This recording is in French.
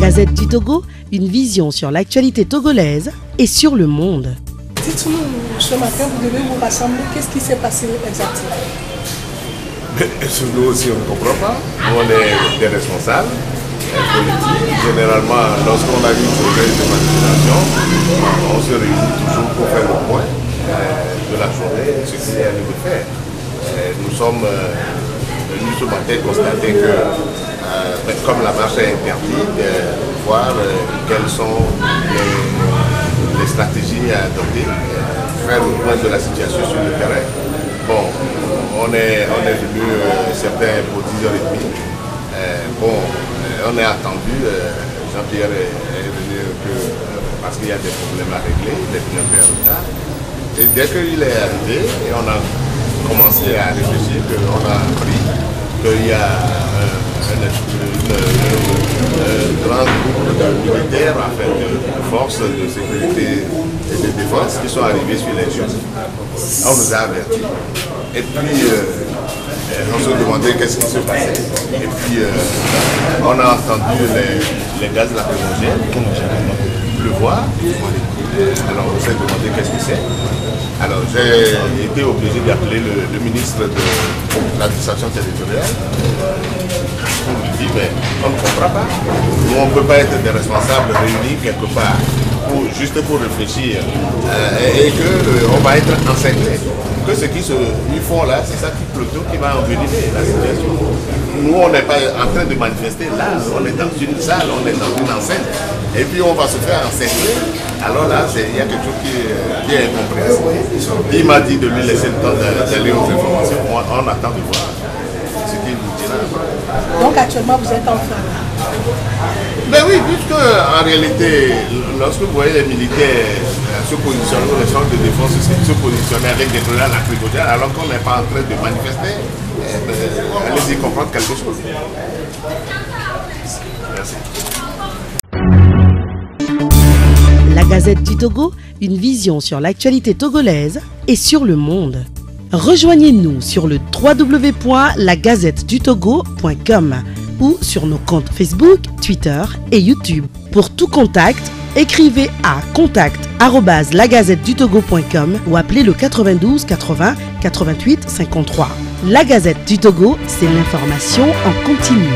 Gazette du Togo, une vision sur l'actualité togolaise et sur le monde. Dites-nous, ce matin, vous devez vous rassembler. Qu'est-ce qui s'est passé exactement? Nous aussi, on ne comprend pas. Nous, on est des responsables politiques. Généralement, lorsqu'on a une journée de manifestation, on se réunit toujours pour faire le point de la journée, ce qu'il y a lieu de faire. Nous sommes venus ce matin constater que, comme la marche est interdite, voir quelles sont les stratégies à adopter, faire le point de la situation sur le terrain. Bon, on est venu certains pour 10h30. On est attendu. Jean-Pierre est venu parce qu'il y a des problèmes à régler, il est venu un peu en retard. Et dès qu'il est arrivé, et on a commencé à réfléchir, on a appris qu'il y a un grand groupe de militaires, de forces de sécurité et de défense qui sont arrivés sur les lieux. On nous a avertis. Et puis, on se demandait qu'est-ce qui se passait. Et puis, on a entendu les gaz lacrymogènes, pleuvoir. Alors, on s'est demandé qu'est-ce que c'est. Alors, j'ai été obligé d'appeler le ministre de l'administration territoriale pour lui dire, mais on ne comprend pas. Nous, on ne peut pas être des responsables réunis quelque part juste pour réfléchir et qu'on va être encerclés. Que ce qu'ils font là, c'est ça qui va envenimer la situation. Nous, on n'est pas en train de manifester là, on est dans une salle, on est dans une enceinte, et puis on va se faire encercler. Alors là, il y a quelque chose qui est incompréhensible. Il m'a dit de lui laisser le temps d'aller aux informations. On attend de voir ce qu'il nous dira. Donc actuellement, vous êtes en train. Ben oui, puisque en réalité, lorsque vous voyez les militaires se positionner, les forces de défense se positionner avec des grenades lacrymogènes, alors qu'on n'est pas en train de manifester, allez-y comprendre quelque chose. Merci. La Gazette du Togo, une vision sur l'actualité togolaise et sur le monde. Rejoignez-nous sur le www.lagazettedutogo.com ou sur nos comptes Facebook, Twitter et YouTube. Pour tout contact, écrivez à contact@lagazettedutogo.com ou appelez le 92 80 88 53. La Gazette du Togo, c'est l'information en continu.